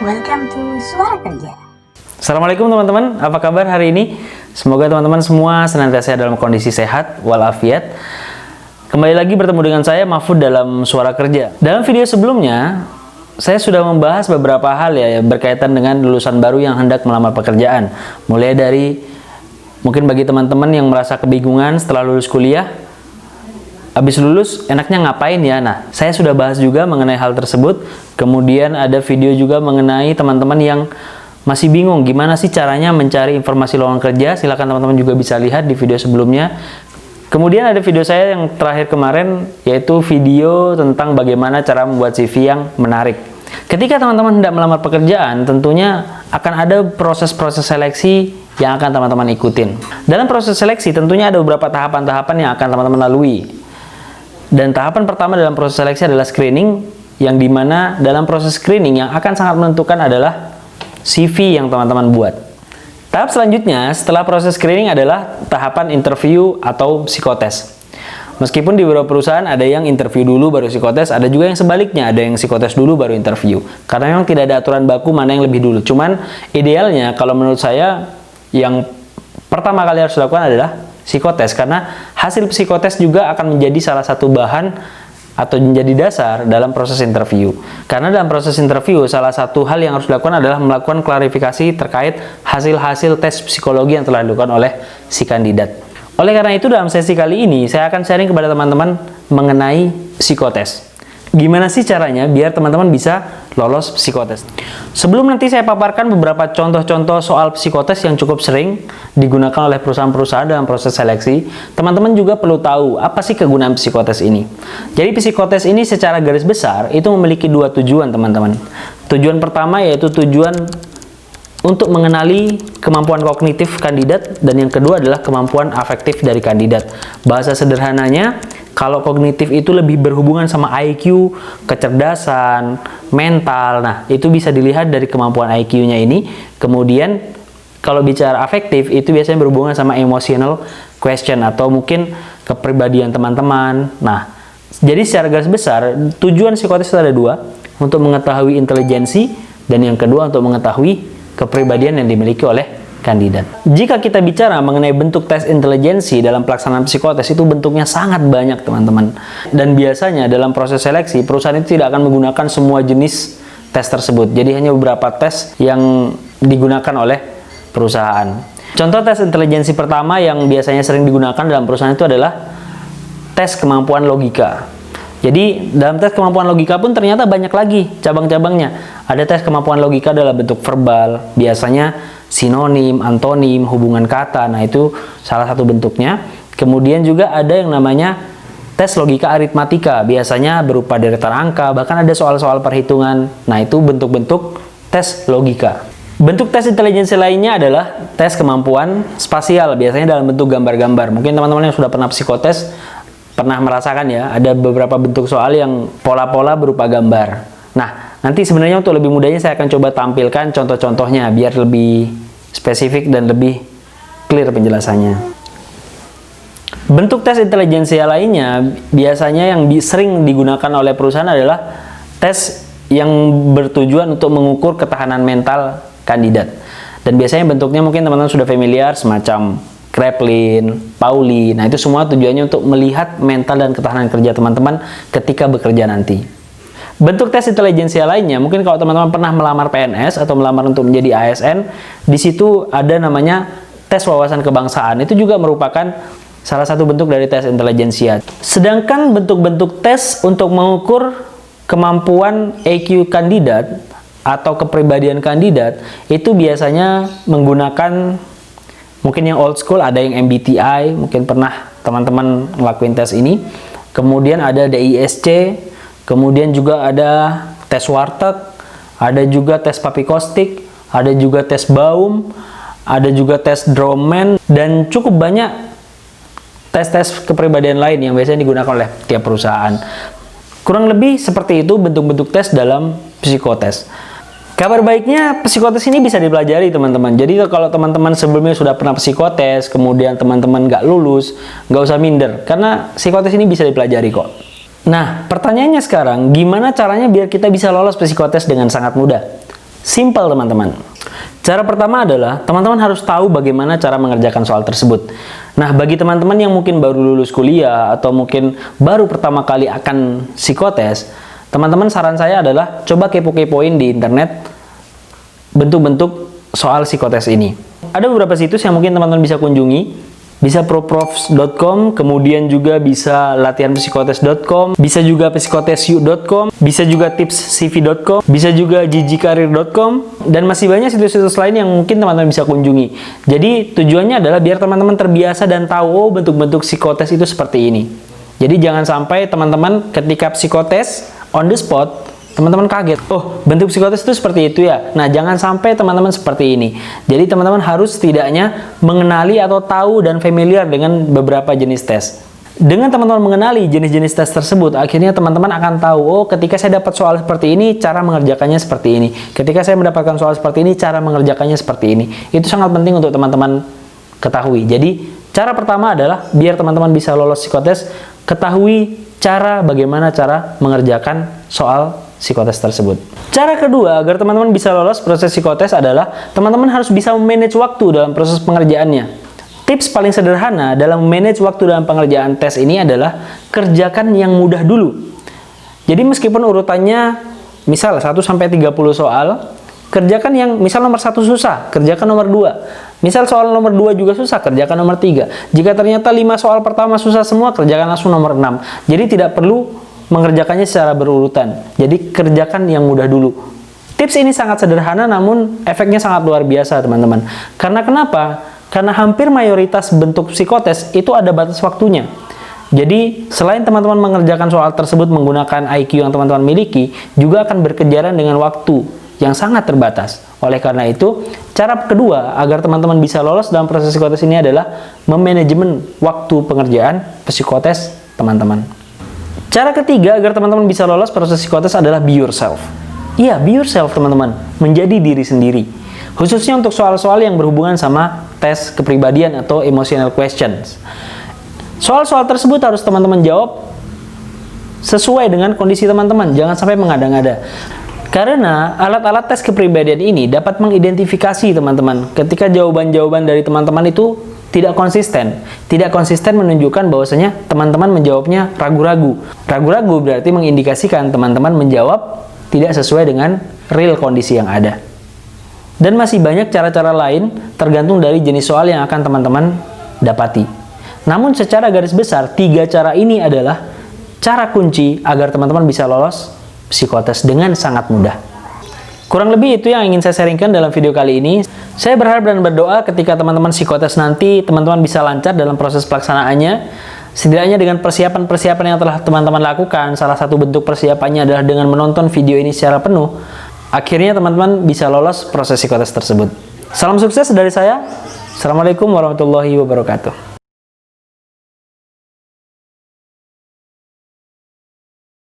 Welcome to Suara Kerja. Assalamualaikum teman-teman, apa kabar hari ini? Semoga teman-teman semua senantiasa dalam kondisi sehat walafiat. Kembali lagi bertemu dengan saya Mahfud dalam Suara Kerja. Dalam video sebelumnya, saya sudah membahas beberapa hal ya berkaitan dengan lulusan baru yang hendak melamar pekerjaan. Mulai dari mungkin bagi teman-teman yang merasa kebingungan setelah lulus kuliah, habis lulus enaknya ngapain ya? Nah, saya sudah bahas juga mengenai hal tersebut. Kemudian ada video juga mengenai teman-teman yang masih bingung gimana sih caranya mencari informasi lowongan kerja. Silakan teman-teman juga bisa lihat di video sebelumnya. Kemudian ada video saya yang terakhir kemarin, yaitu video tentang bagaimana cara membuat CV yang menarik. Ketika teman-teman hendak melamar pekerjaan, tentunya akan ada proses-proses seleksi yang akan teman-teman ikutin. Dalam proses seleksi tentunya ada beberapa tahapan-tahapan yang akan teman-teman lalui. Dan tahapan pertama dalam proses seleksi adalah screening, yang dimana dalam proses screening yang akan sangat menentukan adalah CV yang teman-teman buat. Tahap selanjutnya setelah proses screening adalah tahapan interview atau psikotes. Meskipun di beberapa perusahaan ada yang interview dulu baru psikotes, ada juga yang sebaliknya, ada yang psikotes dulu baru interview. Karena memang tidak ada aturan baku mana yang lebih dulu. Cuman idealnya kalau menurut saya yang pertama kali harus dilakukan adalah psikotes, karena hasil psikotes juga akan menjadi salah satu bahan atau menjadi dasar dalam proses interview. Karena dalam proses interview, salah satu hal yang harus dilakukan adalah melakukan klarifikasi terkait hasil-hasil tes psikologi yang telah dilakukan oleh si kandidat. Oleh karena itu, dalam sesi kali ini, saya akan sharing kepada teman-teman mengenai psikotes. Gimana sih caranya biar teman-teman bisa lolos psikotes? Sebelum nanti saya paparkan beberapa contoh-contoh soal psikotes yang cukup sering digunakan oleh perusahaan-perusahaan dalam proses seleksi, teman-teman juga perlu tahu apa sih kegunaan psikotes ini. Jadi psikotes ini secara garis besar itu memiliki dua tujuan, teman-teman. Tujuan pertama yaitu tujuan untuk mengenali kemampuan kognitif kandidat, dan yang kedua adalah kemampuan afektif dari kandidat. Bahasa sederhananya, kalau kognitif itu lebih berhubungan sama IQ, kecerdasan, mental. Nah, itu bisa dilihat dari kemampuan IQ-nya ini. Kemudian, kalau bicara afektif, itu biasanya berhubungan sama emotional question atau mungkin kepribadian teman-teman. Nah, jadi secara garis besar, tujuan psikotes itu ada dua. Untuk mengetahui intelijensi, dan yang kedua untuk mengetahui kepribadian yang dimiliki oleh kandidat. Jika kita bicara mengenai bentuk tes intelijensi dalam pelaksanaan psikotes, itu bentuknya sangat banyak, teman-teman. Dan biasanya dalam proses seleksi, perusahaan itu tidak akan menggunakan semua jenis tes tersebut. Jadi hanya beberapa tes yang digunakan oleh perusahaan. Contoh tes intelijensi pertama yang biasanya sering digunakan dalam perusahaan itu adalah tes kemampuan logika. Jadi dalam tes kemampuan logika pun ternyata banyak lagi cabang-cabangnya. Ada tes kemampuan logika dalam bentuk verbal, biasanya sinonim, antonim, hubungan kata. Nah, itu salah satu bentuknya. Kemudian juga ada yang namanya tes logika aritmatika, biasanya berupa deretan angka, bahkan ada soal-soal perhitungan. Nah, itu bentuk-bentuk tes logika. Bentuk tes intelijensi lainnya adalah tes kemampuan spasial, biasanya dalam bentuk gambar-gambar. Mungkin teman-teman yang sudah pernah psikotes pernah merasakan ya, ada beberapa bentuk soal yang pola-pola berupa gambar. Nah, nanti sebenarnya untuk lebih mudahnya saya akan coba tampilkan contoh-contohnya biar lebih spesifik dan lebih clear penjelasannya. Bentuk tes intelijensia lainnya biasanya yang sering digunakan oleh perusahaan adalah tes yang bertujuan untuk mengukur ketahanan mental kandidat. Dan biasanya bentuknya mungkin teman-teman sudah familiar, semacam Kraepelin, Pauli. Nah, itu semua tujuannya untuk melihat mental dan ketahanan kerja teman-teman ketika bekerja nanti. Bentuk tes intelijensia lainnya, mungkin kalau teman-teman pernah melamar PNS atau melamar untuk menjadi ASN, di situ ada namanya tes wawasan kebangsaan. Itu juga merupakan salah satu bentuk dari tes intelijensia. Sedangkan bentuk-bentuk tes untuk mengukur kemampuan EQ kandidat atau kepribadian kandidat, itu biasanya menggunakan mungkin yang old school, ada yang MBTI, mungkin pernah teman-teman ngelakuin tes ini. Kemudian ada DISC, kemudian juga ada tes Warteg, ada juga tes Papikostik, ada juga tes Baum, ada juga tes Droman, dan cukup banyak tes-tes kepribadian lain yang biasanya digunakan oleh tiap perusahaan. Kurang lebih seperti itu bentuk-bentuk tes dalam psikotes. Kabar baiknya, psikotes ini bisa dipelajari teman-teman. Jadi kalau teman-teman sebelumnya sudah pernah psikotes, kemudian teman-teman nggak lulus, nggak usah minder. Karena psikotes ini bisa dipelajari kok. Nah, pertanyaannya sekarang, gimana caranya biar kita bisa lolos psikotes dengan sangat mudah? Simple, teman-teman. Cara pertama adalah, teman-teman harus tahu bagaimana cara mengerjakan soal tersebut. Nah, bagi teman-teman yang mungkin baru lulus kuliah, atau mungkin baru pertama kali akan psikotes, teman-teman saran saya adalah, coba kepo-kepoin di internet bentuk-bentuk soal psikotes ini. Ada beberapa situs yang mungkin teman-teman bisa kunjungi. Bisa proprofs.com, kemudian juga bisa latihanpsikotes.com, bisa juga psikotesu.com, bisa juga tipscv.com, bisa juga ggkarir.com, dan masih banyak situs-situs lain yang mungkin teman-teman bisa kunjungi. Jadi tujuannya adalah biar teman-teman terbiasa dan tahu, oh, bentuk-bentuk psikotes itu seperti ini. Jadi jangan sampai teman-teman ketika psikotes on the spot, teman-teman kaget, oh, bentuk psikotes itu seperti itu ya. Nah, jangan sampai teman-teman seperti ini. Jadi teman-teman harus setidaknya mengenali atau tahu dan familiar dengan beberapa jenis tes. Dengan teman-teman mengenali jenis-jenis tes tersebut, akhirnya teman-teman akan tahu, oh, ketika saya dapat soal seperti ini, cara mengerjakannya seperti ini. Ketika saya mendapatkan soal seperti ini, cara mengerjakannya seperti ini. Itu sangat penting untuk teman-teman ketahui. Jadi, cara pertama adalah biar teman-teman bisa lolos psikotes, ketahui bagaimana cara mengerjakan soal psikotes tersebut. Cara kedua agar teman-teman bisa lolos proses psikotes adalah teman-teman harus bisa memanage waktu dalam proses pengerjaannya. Tips paling sederhana dalam memanage waktu dalam pengerjaan tes ini adalah kerjakan yang mudah dulu. Jadi meskipun urutannya misal 1-30 soal, kerjakan yang misal nomor 1 susah, kerjakan nomor 2. Misal soal nomor 2 juga susah, kerjakan nomor 3. Jika ternyata 5 soal pertama susah semua, kerjakan langsung nomor 6. Jadi tidak perlu mengerjakannya secara berurutan. Jadi kerjakan yang mudah dulu. Tips ini sangat sederhana namun efeknya sangat luar biasa, teman-teman. Karena kenapa? Karena hampir mayoritas bentuk psikotes itu ada batas waktunya. Jadi selain teman-teman mengerjakan soal tersebut menggunakan IQ yang teman-teman miliki, juga akan berkejaran dengan waktu yang sangat terbatas. Oleh karena itu, cara kedua agar teman-teman bisa lolos dalam proses psikotes ini adalah memanajemen waktu pengerjaan psikotes teman-teman. Cara ketiga agar teman-teman bisa lolos proses psikotes adalah be yourself. Iya, be yourself, teman-teman. Menjadi diri sendiri. Khususnya untuk soal-soal yang berhubungan sama tes kepribadian atau emotional questions. Soal-soal tersebut harus teman-teman jawab sesuai dengan kondisi teman-teman. Jangan sampai mengada-ngada. Karena alat-alat tes kepribadian ini dapat mengidentifikasi teman-teman ketika jawaban-jawaban dari teman-teman itu tidak konsisten. Tidak konsisten menunjukkan bahwasanya teman-teman menjawabnya ragu-ragu. Ragu-ragu berarti mengindikasikan teman-teman menjawab tidak sesuai dengan real kondisi yang ada. Dan masih banyak cara-cara lain tergantung dari jenis soal yang akan teman-teman dapati. Namun secara garis besar, 3 cara ini adalah cara kunci agar teman-teman bisa lolos psikotes dengan sangat mudah. Kurang lebih itu yang ingin saya sharingkan dalam video kali ini. Saya berharap dan berdoa ketika teman-teman psikotes nanti, teman-teman bisa lancar dalam proses pelaksanaannya. Setidaknya dengan persiapan-persiapan yang telah teman-teman lakukan, salah satu bentuk persiapannya adalah dengan menonton video ini secara penuh, akhirnya teman-teman bisa lolos proses psikotes tersebut. Salam sukses dari saya. Assalamualaikum warahmatullahi wabarakatuh.